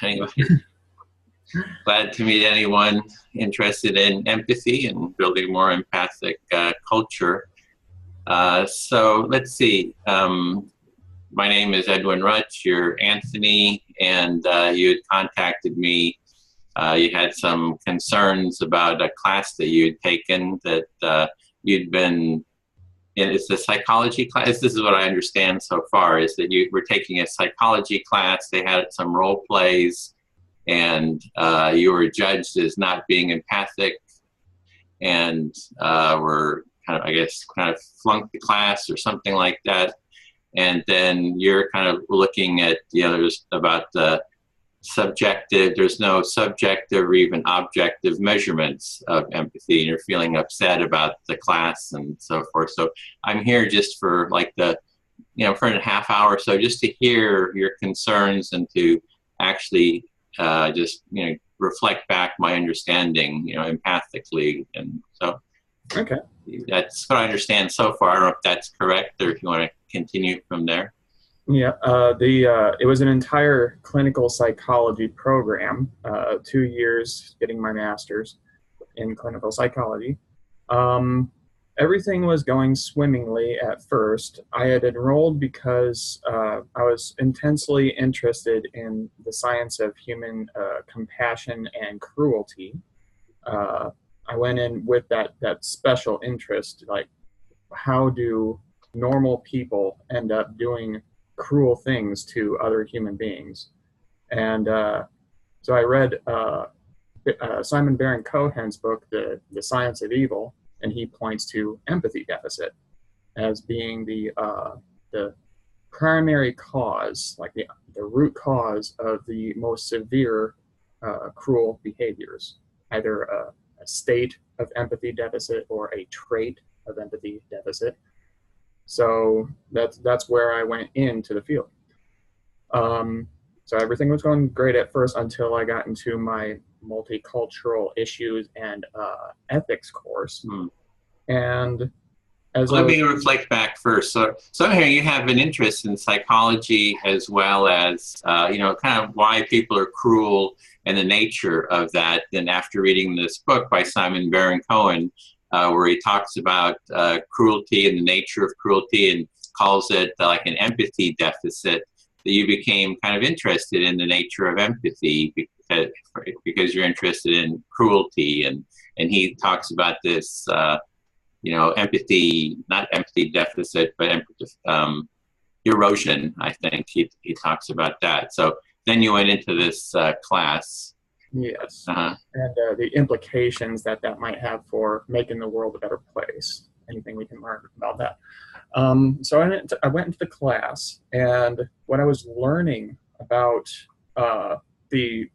Anyway, glad to meet anyone interested in empathy and building more empathic culture. So let's see. My name is Edwin Rutch. You're Anthony, and you had contacted me. You had some concerns about a class that you had taken that you'd been in. It's a psychology class. This is what I understand so far, is that you were taking a psychology class. They had some role plays, and you were judged as not being empathic, and were kind of, I guess, kind of flunked the class or something like that. And then you're kind of looking at, there's about the subjective, there's no subjective or even objective measurements of empathy, and you're feeling upset about the class and so forth. So I'm here just for like for a half hour or so, just to hear your concerns and to actually just, reflect back my understanding, empathically. And so Okay. that's what I understand so far. I don't know if that's correct, or if you want to continue from there. Yeah, it was an entire clinical psychology program, 2 years getting my master's in clinical psychology. Everything was going swimmingly at first. I had enrolled because I was intensely interested in the science of human compassion and cruelty. I went in with that special interest, like how do normal people end up doing cruel things to other human beings. And so I read Simon Baron-Cohen's book, The Science of Evil, and he points to empathy deficit as being the primary cause, like the root cause of the most severe cruel behaviors, either a state of empathy deficit or a trait of empathy deficit. So that's where I went into the field. So everything was going great at first until I got into my multicultural issues and ethics course. And let me reflect back first. So I'm hearing you have an interest in psychology as well as, kind of why people are cruel and the nature of that. And after reading this book by Simon Baron-Cohen, where he talks about cruelty and the nature of cruelty and calls it like an empathy deficit, that you became kind of interested in the nature of empathy because you're interested in cruelty. And he talks about this, empathy, not empathy deficit, but erosion, I think. He talks about that. So then you went into this class. Yes, and the implications that might have for making the world a better place. Anything we can learn about that. So I went into the class, and what I was learning about the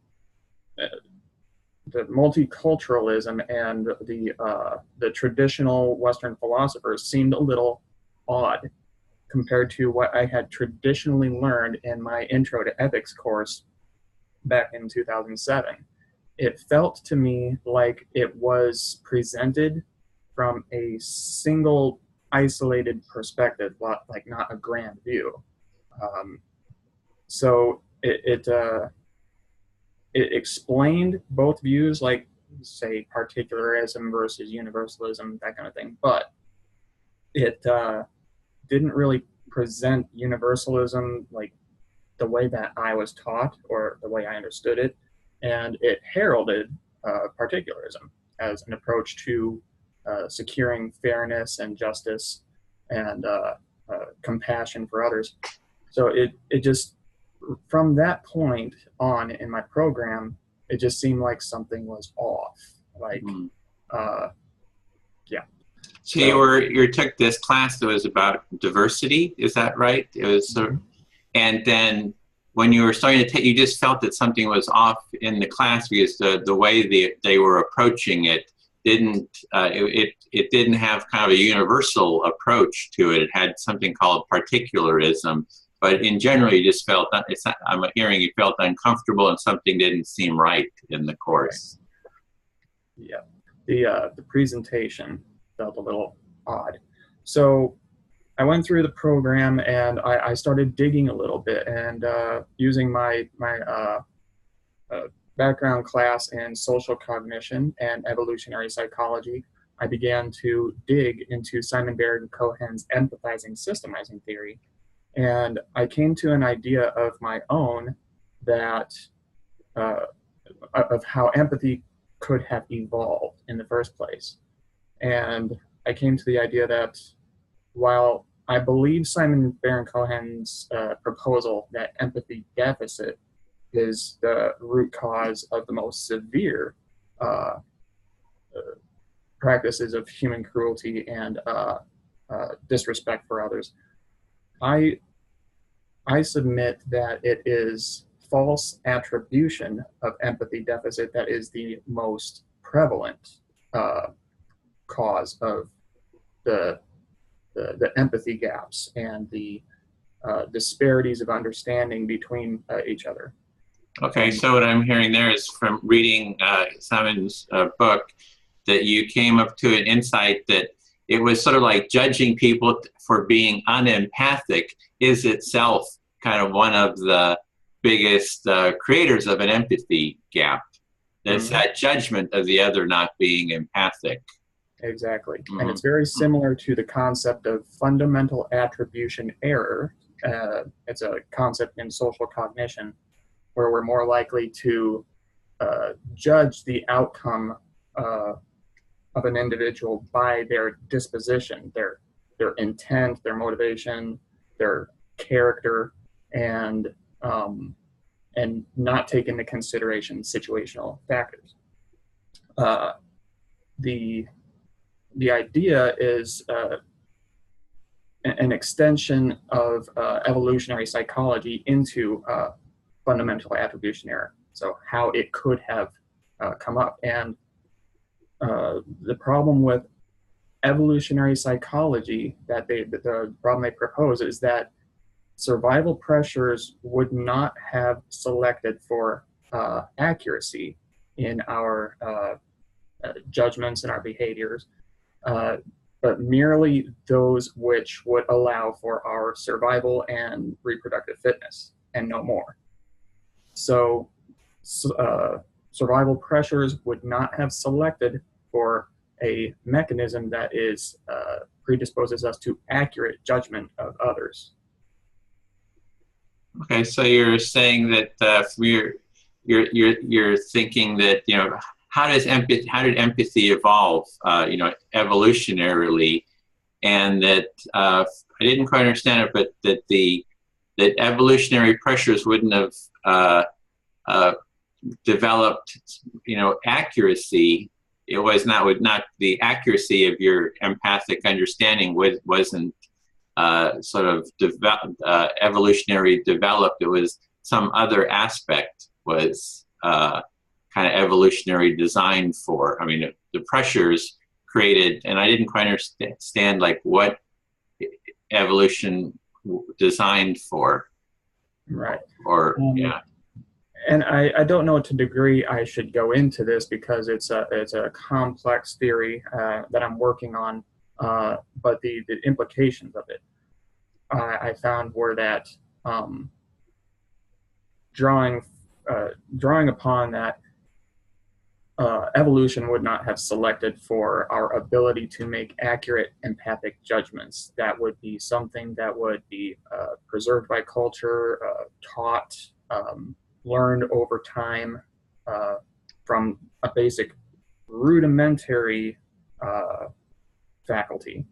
multiculturalism and the traditional Western philosophers seemed a little odd compared to what I had traditionally learned in my Intro to Ethics course back in 2007. It felt to me like it was presented from a single isolated perspective, like not a grand view. So it explained both views, like say particularism versus universalism, that kind of thing, but it didn't really present universalism like the way that I was taught or the way I understood it. And it heralded particularism as an approach to securing fairness and justice and compassion for others. So it just, from that point on in my program, it just seemed like something was off. Like, yeah. So you took this class that was about diversity, is that right? It was, and then when you were starting to take, you just felt that something was off in the class because the way they were approaching it didn't it didn't have kind of a universal approach to it. It had something called particularism, but in general, you just felt I'm hearing you felt uncomfortable and something didn't seem right in the course. Yeah, the presentation felt a little odd. So I went through the program and I started digging a little bit and using my background class in social cognition and evolutionary psychology, I began to dig into Simon Baron-Cohen's empathizing systemizing theory. And I came to an idea of my own that of how empathy could have evolved in the first place. And I came to the idea that while I believe Simon Baron-Cohen's proposal that empathy deficit is the root cause of the most severe practices of human cruelty and disrespect for others, I submit that it is false attribution of empathy deficit that is the most prevalent cause of the empathy gaps and the disparities of understanding between each other. Okay, so what I'm hearing there is from reading Simon's book that you came up to an insight that it was sort of like judging people for being unempathic is itself kind of one of the biggest creators of an empathy gap. It's that judgment of the other not being empathic. Exactly. And it's very similar to the concept of fundamental attribution error. It's a concept in social cognition where we're more likely to judge the outcome of an individual by their disposition, their intent, their motivation, their character, and not take into consideration situational factors. The idea is an extension of evolutionary psychology into fundamental attribution error. So how it could have come up. And the problem with evolutionary psychology the problem they propose is that survival pressures would not have selected for accuracy in our judgments and our behaviors, but merely those which would allow for our survival and reproductive fitness, and no more. So survival pressures would not have selected for a mechanism that is predisposes us to accurate judgment of others. Okay, so you're saying that you're thinking that, you know, how did empathy evolve, you know, evolutionarily, and that I didn't quite understand it, but that evolutionary pressures wouldn't have developed, you know, accuracy. It was not the accuracy of your empathic understanding wasn't sort of evolutionary developed. It was some other aspect was kind of evolutionary designed for. I mean, the pressures created, and I didn't quite understand like what evolution designed for. Right. Or yeah. And I don't know to degree I should go into this because it's a complex theory that I'm working on, but the implications of it I found were that drawing upon that evolution would not have selected for our ability to make accurate empathic judgments. That would be something that would be preserved by culture, taught, learned over time from a basic rudimentary faculty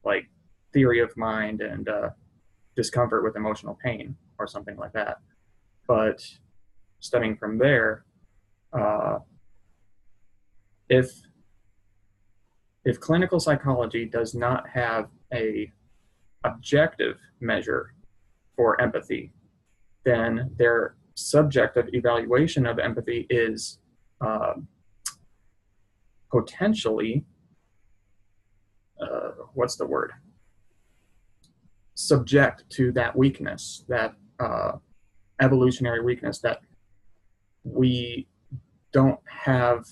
like theory of mind and discomfort with emotional pain or something like that. But studying from there, if clinical psychology does not have a objective measure for empathy, then their subjective evaluation of empathy is potentially subject to that weakness, that evolutionary weakness, that we don't have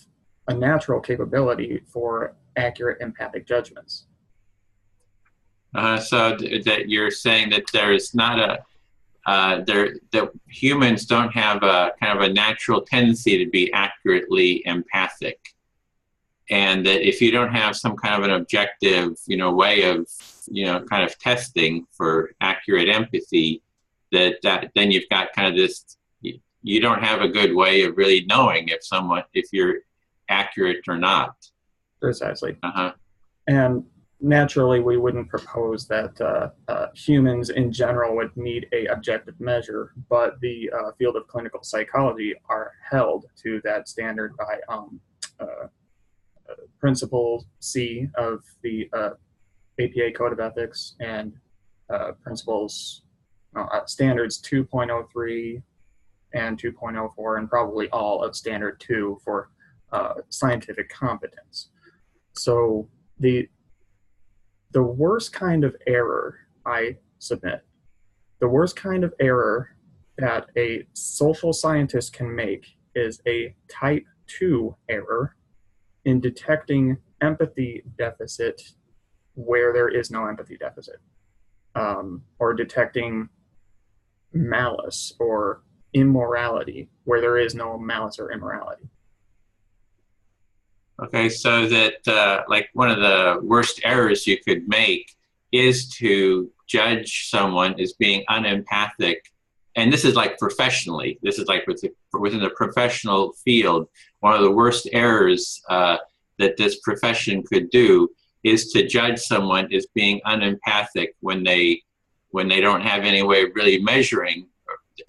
a natural capability for accurate empathic judgments. So that you're saying that there is not the humans don't have a kind of a natural tendency to be accurately empathic. And that if you don't have some kind of an objective, way of, kind of testing for accurate empathy, that then you've got kind of this, you don't have a good way of really knowing if you're accurate or not. Precisely. Uh-huh. And naturally, we wouldn't propose that humans in general would need a objective measure, but the field of clinical psychology are held to that standard by Principle C of the APA Code of Ethics and standards 2.03 and 2.04, and probably all of standard 2 for scientific competence. So the worst kind of error, I submit, the worst kind of error that a social scientist can make is a type 2 error in detecting empathy deficit where there is no empathy deficit, or detecting malice or immorality where there is no malice or immorality. Okay, so that like one of the worst errors you could make is to judge someone as being unempathic. And this is like professionally, this is like within the professional field, one of the worst errors that this profession could do is to judge someone as being unempathic when they don't have any way of really measuring,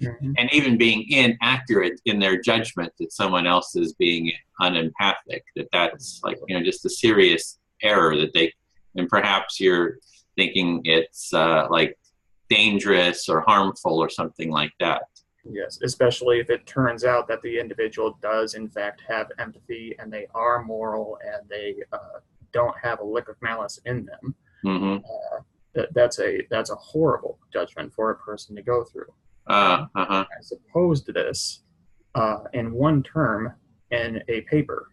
mm-hmm. and even being inaccurate in their judgment that someone else is being unempathic. That's like, just a serious error and perhaps you're thinking it's like dangerous or harmful or something like that. Yes, especially if it turns out that the individual does in fact have empathy and they are moral and they don't have a lick of malice in them. Mm-hmm. That's a horrible judgment for a person to go through. Uh-huh. I supposed this in one term in a paper.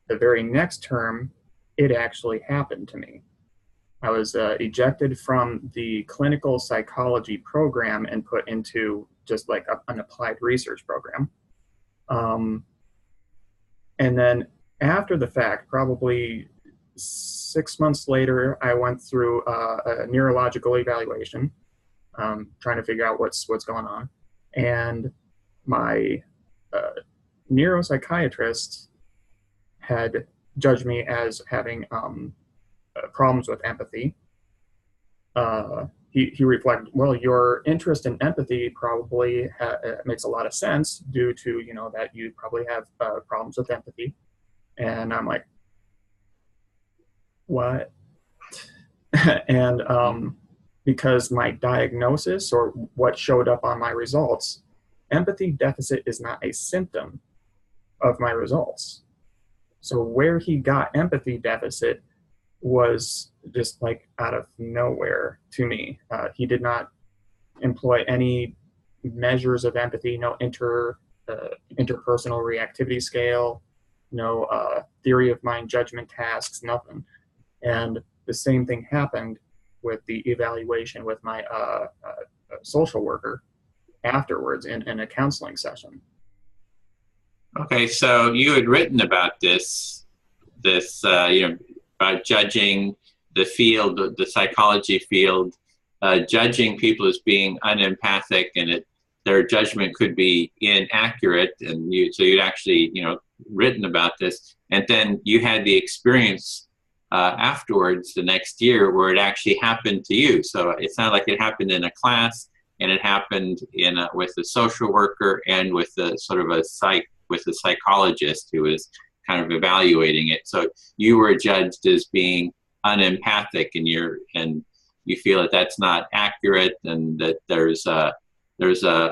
The very next term, it actually happened to me. I was ejected from the clinical psychology program and put into just like an applied research program. And then after the fact, probably 6 months later, I went through a neurological evaluation, trying to figure out what's going on. And my neuropsychiatrist had judged me as having problems with empathy. He reflected, well, your interest in empathy probably makes a lot of sense due to, that you probably have problems with empathy. And I'm like, what? And because my diagnosis or what showed up on my results, empathy deficit is not a symptom of my results. So where he got empathy deficit was just like out of nowhere to me. He did not employ any measures of empathy, no interpersonal reactivity scale, no theory of mind judgment tasks, nothing. And the same thing happened with the evaluation with my social worker afterwards in a counseling session. Okay, so you had written about this, about judging the field, the psychology field, judging people as being unempathic, and their judgment could be inaccurate, and so you'd actually, written about this, and then you had the experience afterwards the next year where it actually happened to you. So it sounded like it happened in a class, and it happened with a social worker and with a psychologist who was kind of evaluating it. So you were judged as being unempathic, and you feel that that's not accurate, and that there's a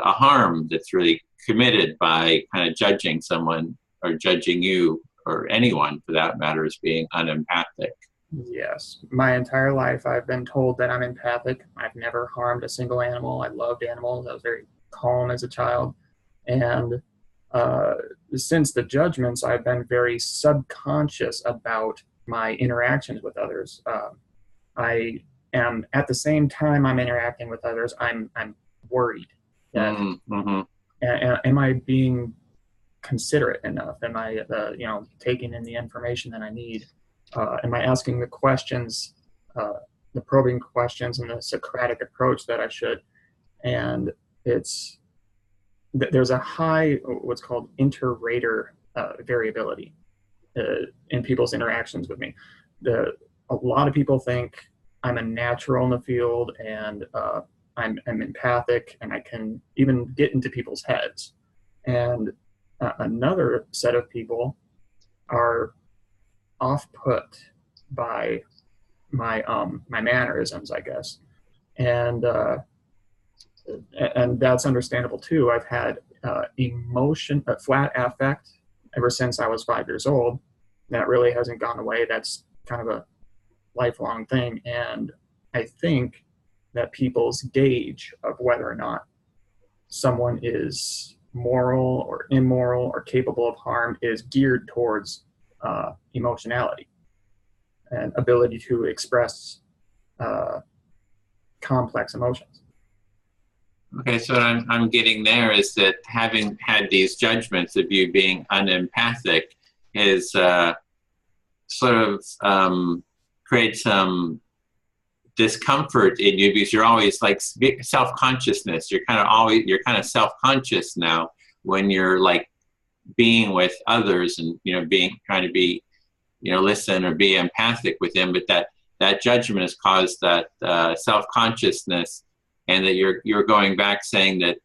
harm that's really committed by kind of judging someone or judging you or anyone for that matter as being unempathic. Yes, my entire life I've been told that I'm empathic. I've never harmed a single animal. I loved animals. I was very calm as a child, and since the judgments, I've been very subconscious about my interactions with others. I am, at the same time I'm interacting with others, I'm worried that Mm-hmm. am I being considerate enough? Am I, taking in the information that I need? Am I asking the questions, the probing questions and the Socratic approach that I should? And there's a high, what's called inter-rater variability in people's interactions with me. A lot of people think I'm a natural in the field, and I'm empathic, and I can even get into people's heads. And another set of people are off-put by my mannerisms, I guess, and that's understandable too. I've had flat affect ever since I was 5 years old. That really hasn't gone away. That's kind of a lifelong thing, and I think that people's gauge of whether or not someone is moral or immoral or capable of harm is geared towards emotionality and ability to express complex emotions. Okay, so what I'm getting there is that having had these judgments of you being unempathic is sort of create some discomfort in you, because you're always like self-consciousness. You're kind of self-conscious now when you're like being with others and trying to be listen or be empathic with them, but that judgment has caused that self-consciousness, and that you're going back saying that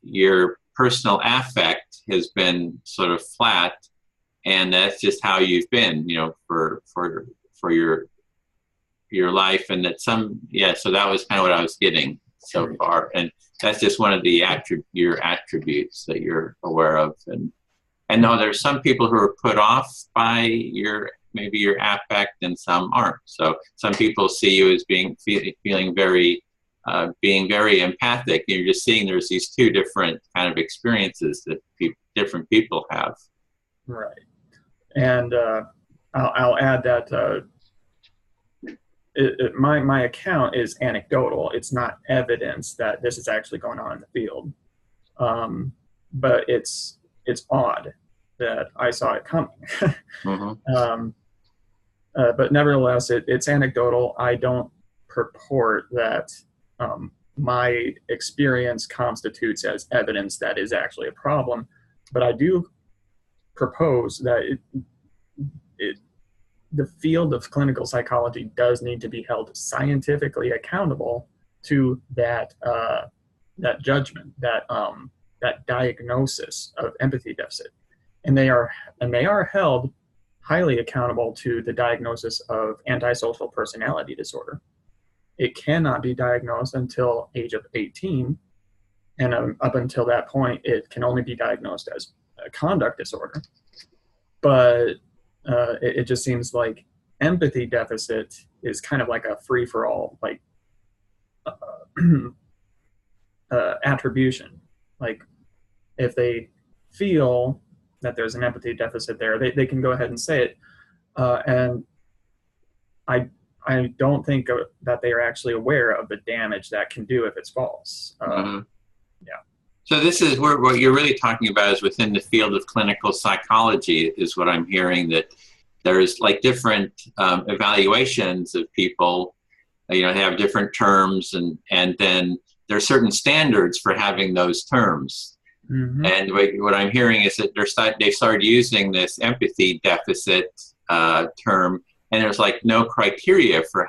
your personal affect has been sort of flat, and that's just how you've been for your life, and that so that was kind of what I was getting so far, and that's just one of the your attributes that you're aware of. And no, there's some people who are put off by maybe your affect, and some aren't. So some people see you as being very empathic. You're just seeing there's these two different kind of experiences that different people have. Right. And I'll add that my account is anecdotal. It's not evidence that this is actually going on in the field. But it's odd that I saw it coming. Mm-hmm. But nevertheless, it's anecdotal. I don't purport that my experience constitutes as evidence that is actually a problem, but I do propose that the field of clinical psychology does need to be held scientifically accountable to that judgment, that diagnosis of empathy deficit, and they are held highly accountable to the diagnosis of antisocial personality disorder. It cannot be diagnosed until age of 18, and up until that point, it can only be diagnosed as a conduct disorder. But it just seems like empathy deficit is kind of like a free-for-all, like attribution. Like if they feel that there's an empathy deficit there, they can go ahead and say it. And I don't think that they are actually aware of the damage that can do if it's false. Mm-hmm. Yeah. So this is what you're really talking about is within the field of clinical psychology is what I'm hearing, that there's like different evaluations of people, they have different terms, and then there are certain standards for having those terms. Mm-hmm. And what I'm hearing is that they started using this empathy deficit term, and there's like no criteria for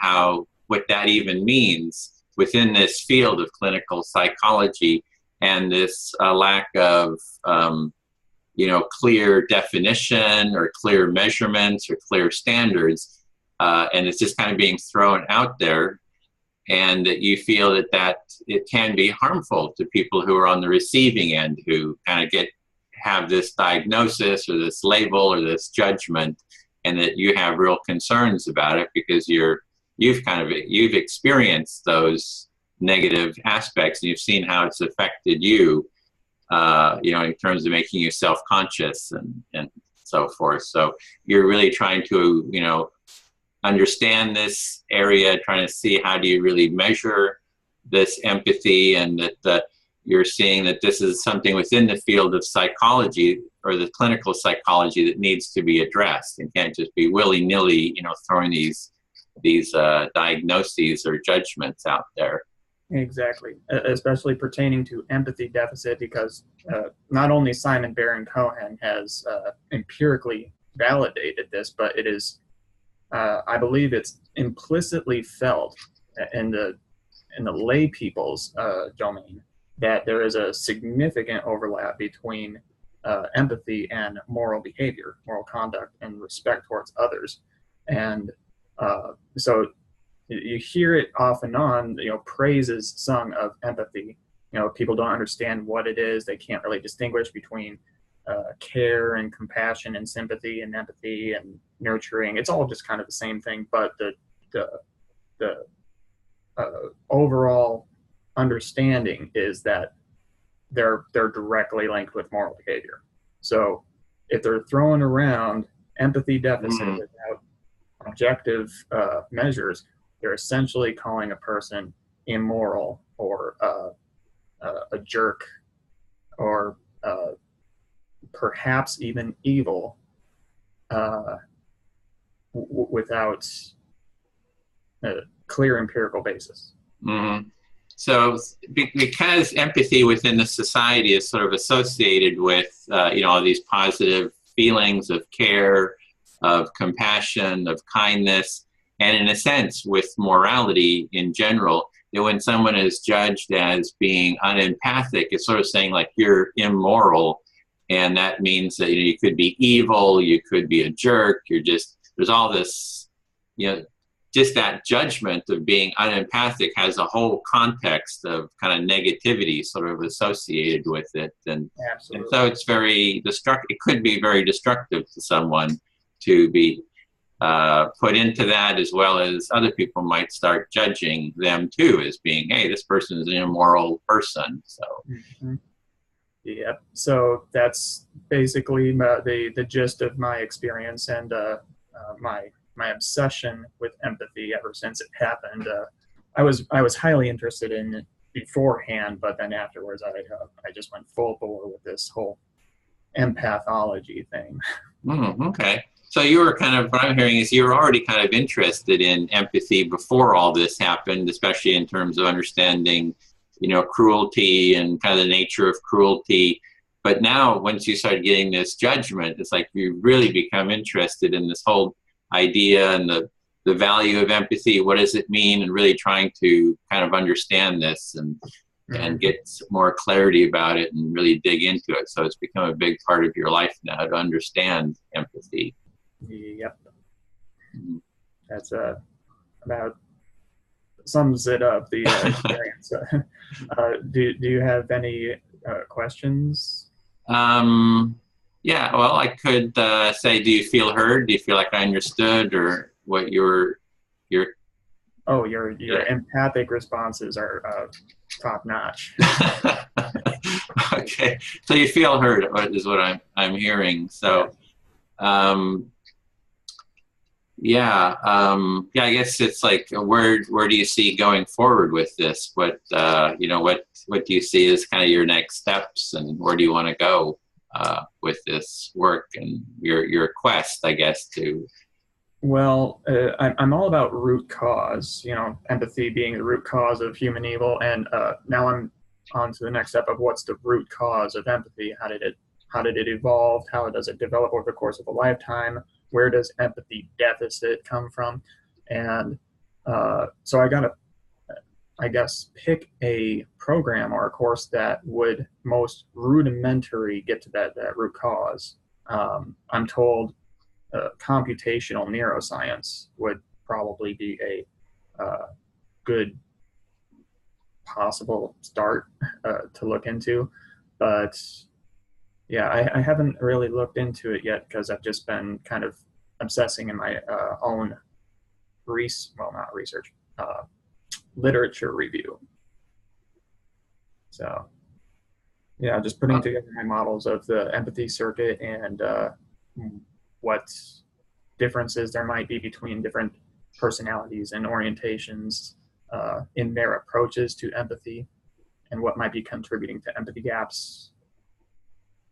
what that even means within this field of clinical psychology, and this lack of clear definition or clear measurements or clear standards, and it's just kind of being thrown out there. And that you feel that it can be harmful to people who are on the receiving end, who kind of have this diagnosis or this label or this judgment, and that you have real concerns about it because you've experienced those negative aspects, and you've seen how it's affected you, in terms of making you self-conscious and so forth. So you're really trying to, understand this area, trying to see how do you really measure this empathy, and that you're seeing that this is something within the field of psychology or the clinical psychology that needs to be addressed. It can't just be willy-nilly, throwing these diagnoses or judgments out there. Exactly, especially pertaining to empathy deficit, because not only Simon Baron-Cohen has empirically validated this, but it is, I believe it's implicitly felt in the lay people's domain that there is a significant overlap between empathy and moral behavior, moral conduct, and respect towards others. And so you hear it off and on, praises sung of empathy. People don't understand what it is. They can't really distinguish between care and compassion and sympathy and empathy and nurturing. It's all just kind of the same thing, but the overall understanding is that they're directly linked with moral behavior. So if they're throwing around empathy deficit without objective measures, they're essentially calling a person immoral or a jerk or perhaps even evil without a clear empirical basis. Mm-hmm. So because empathy within the society is sort of associated with, all these positive feelings of care, of compassion, of kindness, and in a sense with morality in general, that when someone is judged as being unempathic, it's sort of saying like you're immoral, and that means that you could be evil, you could be a jerk, there's all this, just that judgment of being unempathic has a whole context of kind of negativity sort of associated with it. And so it's very destructive. It could be very destructive to someone to be put into that, as well as other people might start judging them too as being, hey, this person is an immoral person. So. Mm-hmm. Yep. So that's basically the gist of my experience and my obsession with empathy ever since it happened. I was highly interested in it beforehand, but then afterwards I just went full bore with this whole empathology thing. Okay. So you were what I'm hearing is you were already kind of interested in empathy before all this happened, especially in terms of understanding, cruelty and kind of the nature of cruelty. But now, once you start getting this judgment, it's like you really become interested in this whole idea and the value of empathy. What does it mean? And really trying to kind of understand this and get more clarity about it and really dig into it. So it's become a big part of your life now to understand empathy. Yep. That's about sums it up, the experience. Do you have any questions? Yeah, well, I could say, do you feel heard? Do you feel like I understood, or what your empathic responses are top notch. Okay, so you feel heard is what I'm hearing. So, I guess it's like, where do you see going forward with this? What do you see as kind of your next steps, and where do you want to go with this work and your quest, I guess, to? Well, I'm all about root cause, empathy being the root cause of human evil. And now I'm on to the next step of what's the root cause of empathy? How did it evolve? How does it develop over the course of a lifetime? Where does empathy deficit come from? And so I got to, I guess, pick a program or a course that would most rudimentary get to that root cause. I'm told computational neuroscience would probably be a good possible start to look into, but I haven't really looked into it yet because I've just been kind of obsessing in my own literature review. So just putting together my models of the empathy circuit and what differences there might be between different personalities and orientations in their approaches to empathy and what might be contributing to empathy gaps.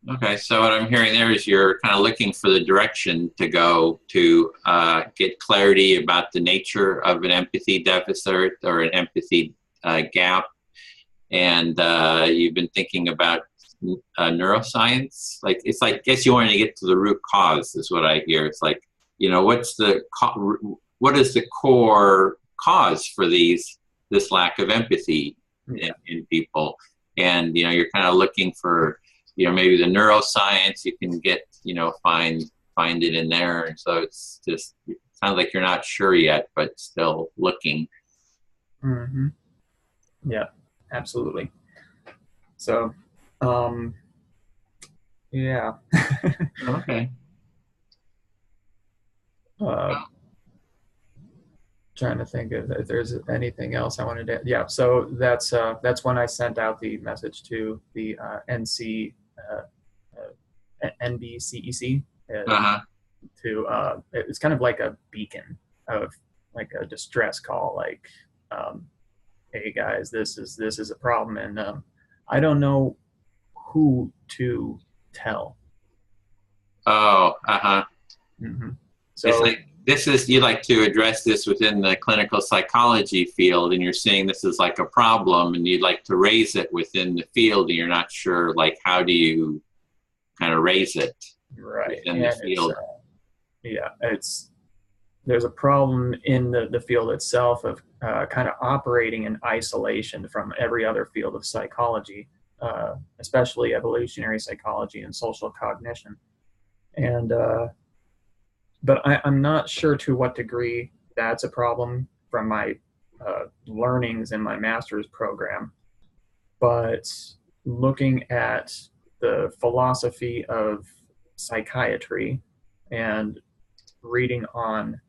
Okay, so what I'm hearing there is you're kind of looking for the direction to go to get clarity about the nature of an empathy deficit or an empathy gap. And you've been thinking about neuroscience. Like, it's like, I guess you want to get to the root cause is what I hear. It's like, you know, what is the core cause for this lack of empathy in people? And, you know, you're kind of looking for, you know, maybe the neuroscience you can get, you know, find it in there. And so it's just, it sounds like you're not sure yet, but still looking. Mm-hmm. Yeah, absolutely. So, yeah. Okay. Trying to think if there's anything else I wanted to. Yeah, so that's when I sent out the message to the NBCEC it's kind of like a beacon of like a distress call, like, hey guys, this is a problem, and I don't know who to tell. Oh, Mm-hmm. So it's like, you like to address this within the clinical psychology field, and you're seeing this is like a problem, and you'd like to raise it within the field, and you're not sure, like, how do you kind of raise it within the field? There's a problem in the field itself of kind of operating in isolation from every other field of psychology, especially evolutionary psychology and social cognition. And but I'm not sure to what degree that's a problem from my learnings in my master's program. But looking at the philosophy of psychiatry and reading on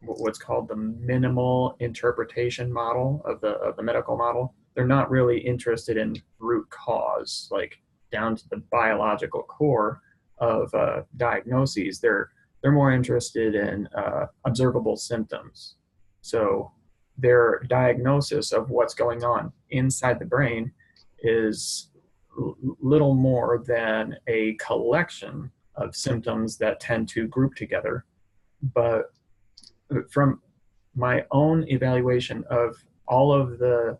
what's called the minimal interpretation model of the medical model, they're not really interested in root cause, like down to the biological core of diagnoses. They're more interested in observable symptoms. So their diagnosis of what's going on inside the brain is little more than a collection of symptoms that tend to group together. But from my own evaluation of all of the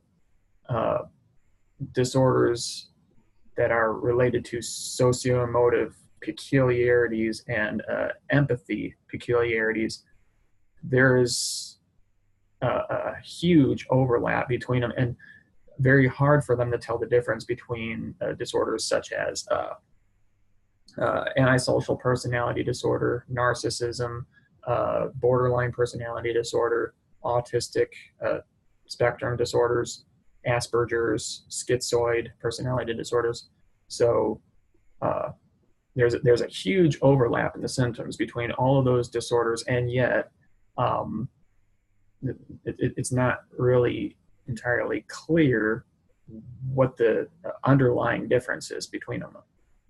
disorders that are related to socioemotive peculiarities and empathy peculiarities, there is a huge overlap between them, and very hard for them to tell the difference between disorders such as antisocial personality disorder, narcissism, borderline personality disorder, autistic spectrum disorders, Asperger's, schizoid personality disorders. So there's a huge overlap in the symptoms between all of those disorders, and yet it's not really entirely clear what the underlying difference is between them.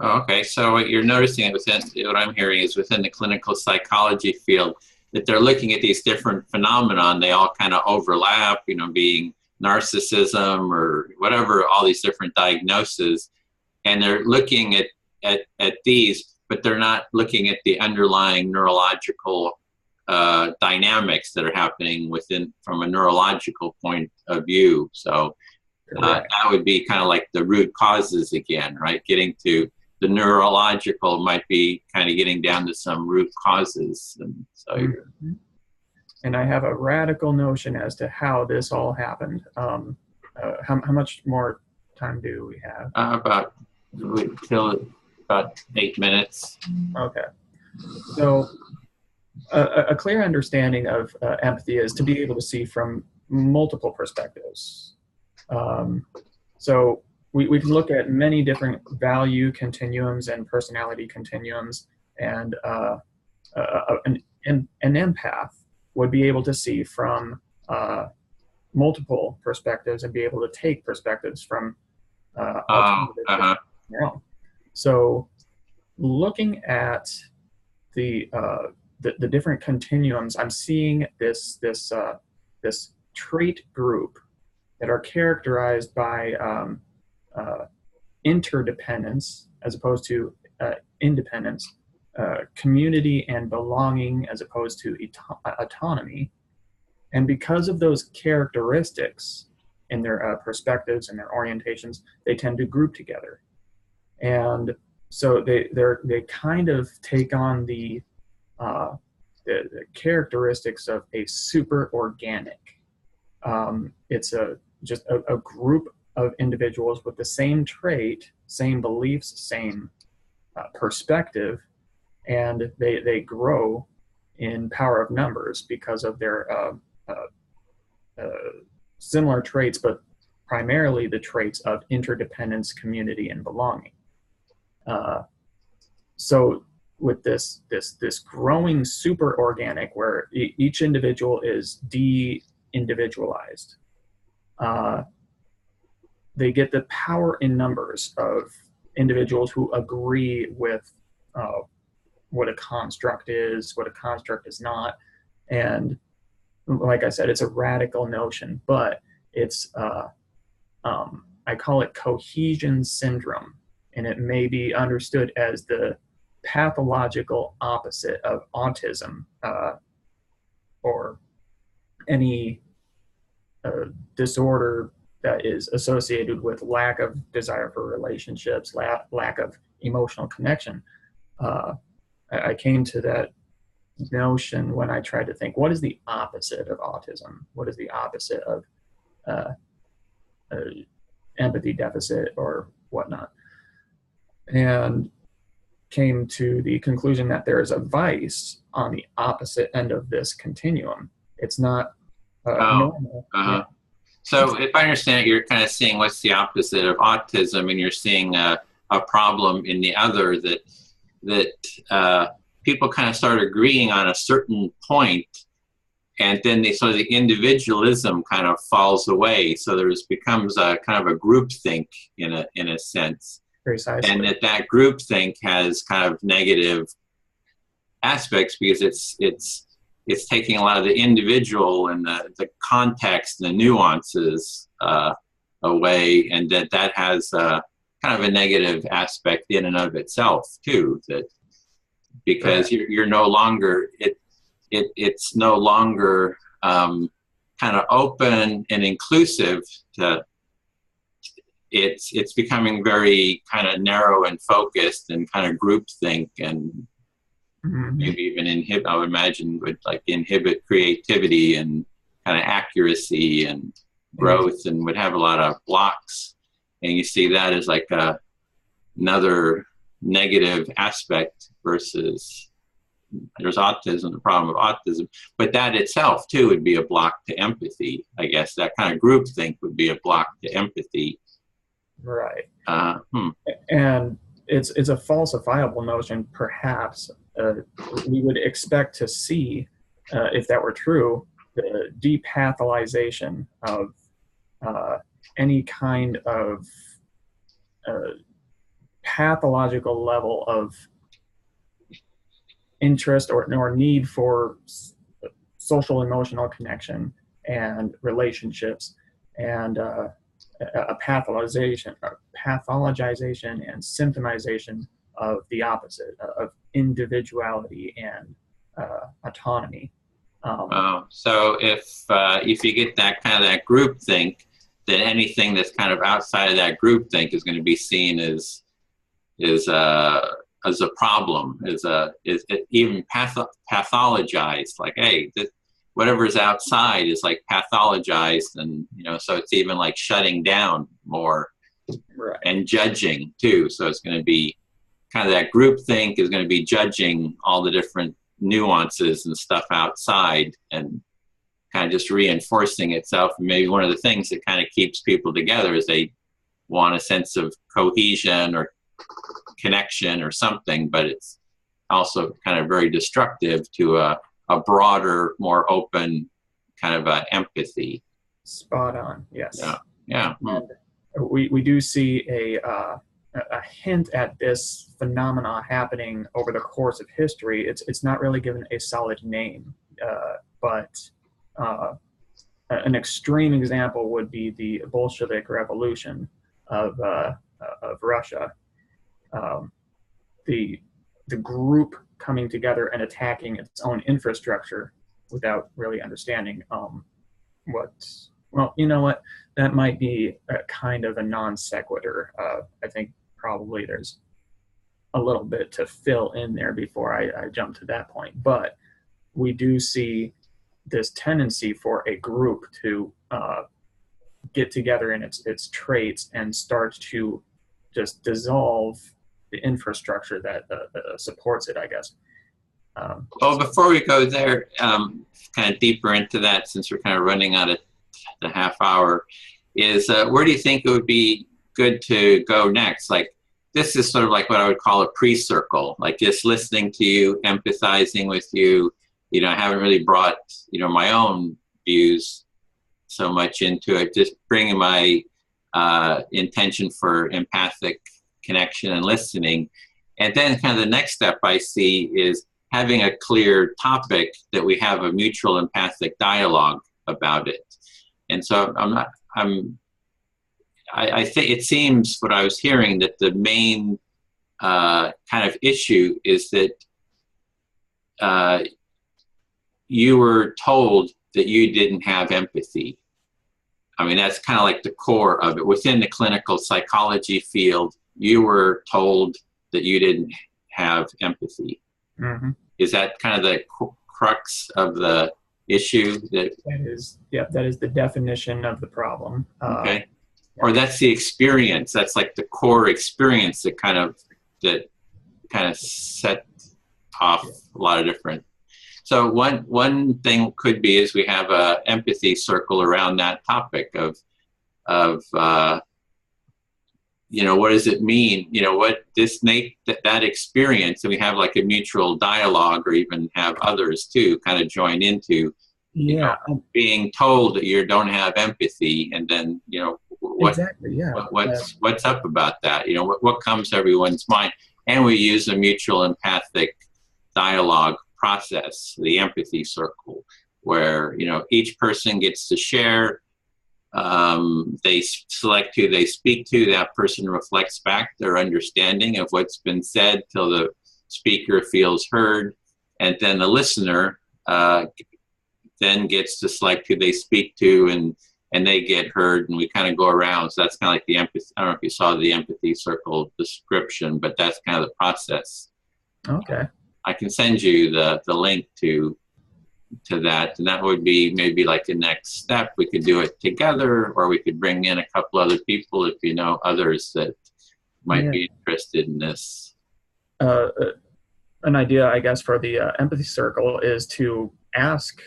Oh, okay, so what you're noticing within, what I'm hearing is within the clinical psychology field, that they're looking at these different phenomenon, they all kind of overlap, you know, being narcissism or whatever, all these different diagnoses, and they're looking at these, but they're not looking at the underlying neurological dynamics that are happening from a neurological point of view. So that would be kind of like the root causes again, right? Getting to the neurological might be kind of getting down to some root causes. And so and I have a radical notion as to how this all happened. How much more time do we have? Till about 8 minutes. Okay. So a clear understanding of empathy is to be able to see from multiple perspectives. So we can look at many different value continuums and personality continuums, and an empath would be able to see from multiple perspectives and be able to take perspectives from alternatives. So looking at the different continuums, I'm seeing this this trait group that are characterized by interdependence as opposed to independence, community and belonging as opposed to autonomy. And because of those characteristics in their perspectives and their orientations, they tend to group together. And so they kind of take on the characteristics of a super organic. It's just a group of individuals with the same trait, same beliefs, same perspective, and they grow in power of numbers because of their similar traits, but primarily the traits of interdependence, community, and belonging. So with this growing super organic, where each individual is de-individualized, they get the power in numbers of individuals who agree with what a construct is, what a construct is not. And like I said, it's a radical notion, but it's, I call it cohesion syndrome, and it may be understood as the pathological opposite of autism, or any disorder that is associated with lack of desire for relationships, lack of emotional connection. I came to that notion when I tried to think, what is the opposite of autism? What is the opposite of empathy deficit or whatnot? And came to the conclusion that there is a vice on the opposite end of this continuum. It's not normal. Yeah. So if I understand it, you're kind of seeing what's the opposite of autism, and you're seeing a problem in the other that people kind of start agreeing on a certain point, and then sort of the individualism kind of falls away. So becomes a kind of a groupthink in a sense. Precisely. And that groupthink has kind of negative aspects because it's taking a lot of the individual and the context and the nuances away, and that has kind of a negative aspect in and of itself too. That because you're no longer it's no longer kind of open and inclusive to. It's becoming very kind of narrow and focused and kind of groupthink, and maybe even I would imagine would like inhibit creativity and kind of accuracy and growth, and would have a lot of blocks. And you see that as like another negative aspect versus there's autism, the problem of autism, but that itself too would be a block to empathy. I guess that kind of groupthink would be a block to empathy. Right. And it's a falsifiable notion, perhaps. We would expect to see, if that were true, the depatholization of any kind of pathological level of interest or need for social emotional connection and relationships, and a pathologization and symptomization of the opposite, of individuality and autonomy. So if you get that kind of that group think, then anything that's kind of outside of that group think is going to be seen as a problem, is even pathologized. Like, hey, whatever is outside is like pathologized, and so it's even like shutting down more, right, and judging too. So it's going to be kind of that group think is going to be judging all the different nuances and stuff outside, and kind of just reinforcing itself. And maybe one of the things that kind of keeps people together is they want a sense of cohesion or connection or something, but it's also kind of very destructive to a broader, more open kind of empathy. Spot on. Yes. Yeah. We do see a hint at this phenomena happening over the course of history. It's not really given a solid name, but an extreme example would be the Bolshevik Revolution of Russia. Um, the the group coming together and attacking its own infrastructure without really understanding what. Well, you know what? That might be a kind of a non sequitur. I think probably there's a little bit to fill in there before I jump to that point. But we do see this tendency for a group to get together in its traits and start to just dissolve the infrastructure that supports it, I guess. Well, before we go there, kind of deeper into that, since we're kind of running out of the half hour, is where do you think it would be good to go next? Like, this is sort of like what I would call a pre-circle, like just listening to you, empathizing with you. You know, I haven't really brought, you know, my own views so much into it, just bringing my intention for empathic connection and listening. And then kind of the next step I see is having a clear topic that we have a mutual empathic dialogue about it. And so I think it seems what I was hearing that the main kind of issue is that you were told that you didn't have empathy. I mean, that's kind of like the core of it. Within the clinical psychology field, you were told that you didn't have empathy. Mm-hmm. Is that kind of the crux of the issue? That is the definition of the problem. Okay. Or that's the experience. That's like the core experience that kind of set off a lot of different. So one thing could be is we have a empathy circle around that topic of you know, what does it mean? You know, what that experience, and we have like a mutual dialogue, or even have others too kind of join into. You know, being told that you don't have empathy, and then, you know, what's up about that? You know, what comes to everyone's mind? And we use a mutual empathic dialogue process, the empathy circle, where, you know, each person gets to share. They select who they speak to. That person reflects back their understanding of what's been said till the speaker feels heard, and then the listener then gets to select who they speak to, and they get heard, and we kind of go around. So that's kind of like the empathy. I don't know if you saw the empathy circle description, but that's kind of the process. Okay. I can send you the link to that, and that would be maybe like the next step. We could do it together, or we could bring in a couple other people if you know others that might be interested in this. An idea, I guess, for the empathy circle is to ask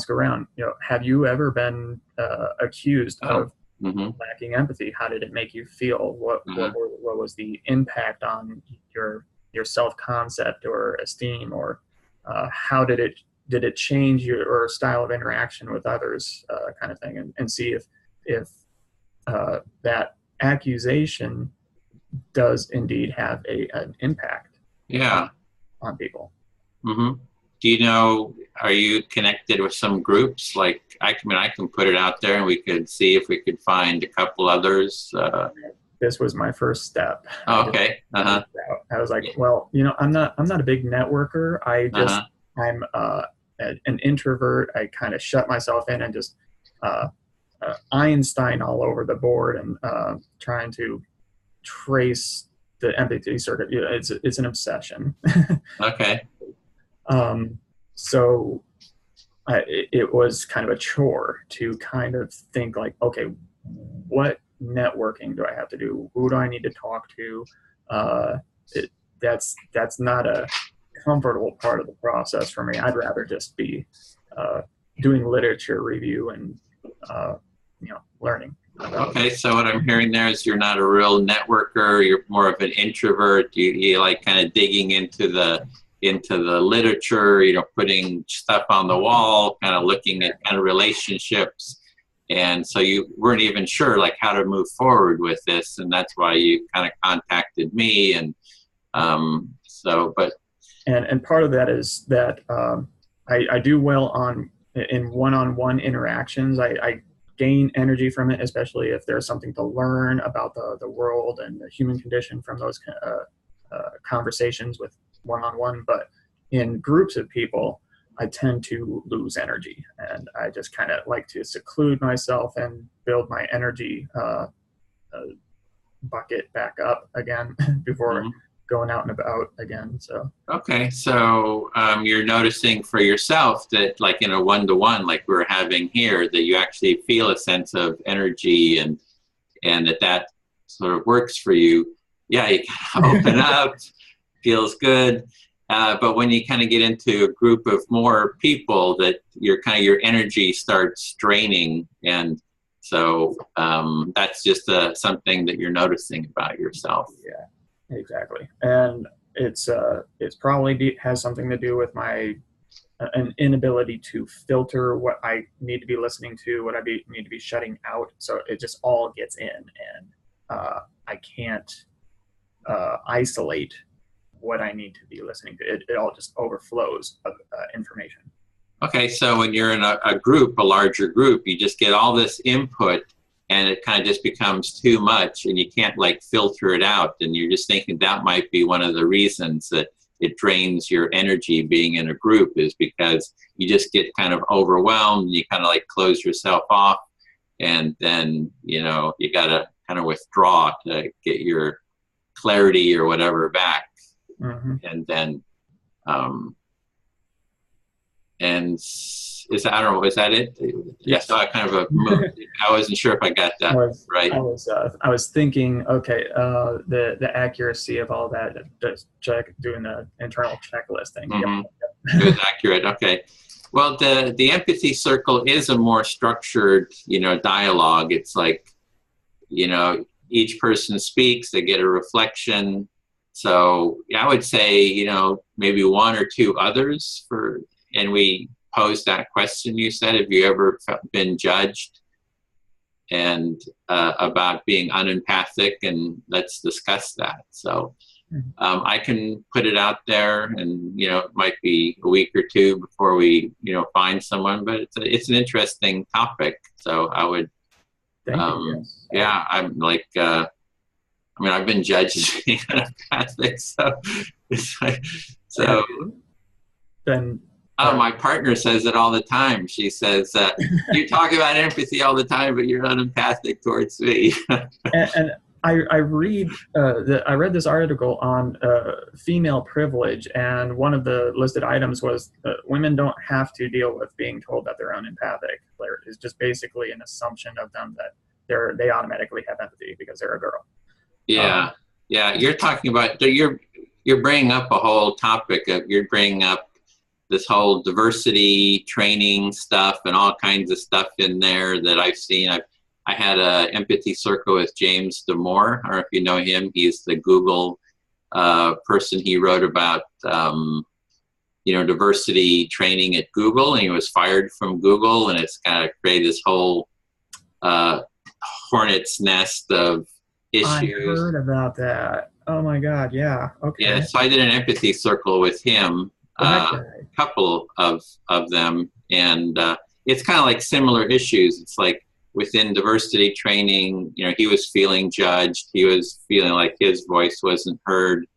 around, you know, have you ever been accused of lacking empathy? How did it make you feel? What was the impact on your self-concept or esteem, or how did it change your style of interaction with others, kind of thing, and see if that accusation does indeed have an impact on people. Mm-hmm. Do you know, are you connected with some groups? Like, I can put it out there and we could see if we could find a couple others. This was my first step. Okay. I was like, well, you know, I'm not a big networker. I'm an introvert. I kind of shut myself in and just Einstein all over the board, and trying to trace the empathy circuit. You know, it's an obsession. Okay. So it was kind of a chore to kind of think like, okay, what networking do I have to do? Who do I need to talk to? That's not a comfortable part of the process for me. I'd rather just be doing literature review and you know, learning. Okay, so what I'm hearing there is you're not a real networker. You're more of an introvert. You like kind of digging into the literature, you know, putting stuff on the wall, kind of looking at kind of relationships. And so you weren't even sure like how to move forward with this, and that's why you kind of contacted me. And and part of that is that I do well on in one-on-one interactions, I gain energy from it, especially if there's something to learn about the world and the human condition from those conversations with one-on-one. But in groups of people, I tend to lose energy, and I just kind of like to seclude myself and build my energy bucket back up again before going out and about again. So okay, so you're noticing for yourself that, like in a one-to-one, like we're having here, that you actually feel a sense of energy, and that sort of works for you. Yeah, you kind of open up, feels good. But when you kind of get into a group of more people, that your energy starts draining, and so that's just something that you're noticing about yourself. Yeah, exactly. And it's probably has something to do with my an inability to filter what I need to be listening to, what I need to be shutting out. So it just all gets in, and I can't isolate what I need to be listening to. It all just overflows of information. Okay, so when you're in a group, a larger group, you just get all this input, and it kind of just becomes too much, and you can't like filter it out. And you're just thinking that might be one of the reasons that it drains your energy being in a group, is because you just get kind of overwhelmed, and you kind of like close yourself off, and then, you know, you got to kind of withdraw to get your clarity or whatever back. And then, and is that, I don't know, is that it? Yes, I kind of I wasn't sure if I got that right. I was thinking, okay, the accuracy of all that, just doing the internal checklist thing. It was accurate. Okay. Well, the empathy circle is a more structured, you know, dialogue. It's like, you know, each person speaks, they get a reflection. So I would say, you know, maybe one or two others and we posed that question. You said, have you ever been judged and about being unempathic? And let's discuss that. So I can put it out there, and, you know, it might be a week or two before we, you know, find someone, but it's an interesting topic. So I would, yeah, I'm like, I mean, I've been judged as being unempathic, so it's like, so. Then my partner says it all the time. She says, "You talk about empathy all the time, but you're unempathic towards me." and I read this article on female privilege, and one of the listed items was women don't have to deal with being told that they're unempathic. It's just basically an assumption of them that they automatically have empathy because they're a girl. Yeah, yeah. You're talking about, you're bringing up a whole topic of, you're bringing up this whole diversity training stuff and all kinds of stuff in there that I've seen. I had a empathy circle with James Damore. I don't know if you know him. He's the Google person. He wrote about, you know, diversity training at Google, and he was fired from Google, and it's kind of created this whole hornet's nest of issues. I heard about that. Oh my God, yeah. Okay. Yeah, so I did an empathy circle with him, a couple of them, and it's kind of like similar issues. It's like within diversity training, you know, he was feeling judged. He was feeling like his voice wasn't heard,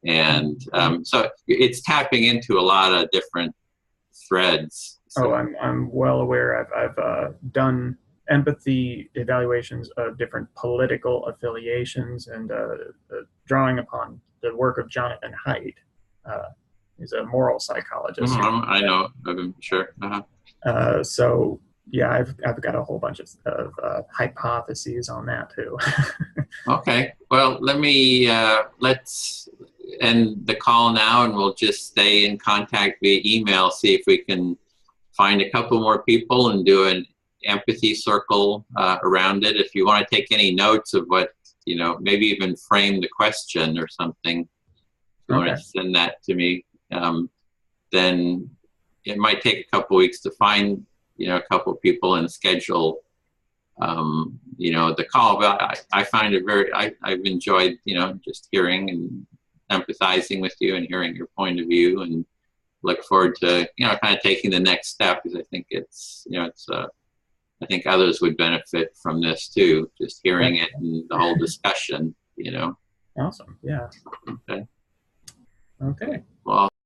and so it's tapping into a lot of different threads. So. Oh, I'm well aware. I've done empathy evaluations of different political affiliations, and drawing upon the work of Jonathan Haidt. He's a moral psychologist. I know of him, sure. So yeah, I've got a whole bunch of hypotheses on that too. Okay, well, let's end the call now, and we'll just stay in contact via email, see if we can find a couple more people and do an empathy circle around it. If you want to take any notes of what, you know, maybe even frame the question or something, if you want to send that to me, then it might take a couple weeks to find, you know, a couple people and schedule, you know, the call. But I find it I've enjoyed, you know, just hearing and empathizing with you and hearing your point of view, and look forward to, kind of taking the next step, because I think it's, I think others would benefit from this too, just hearing it and the whole discussion, Awesome. Yeah. Okay. Okay. Well,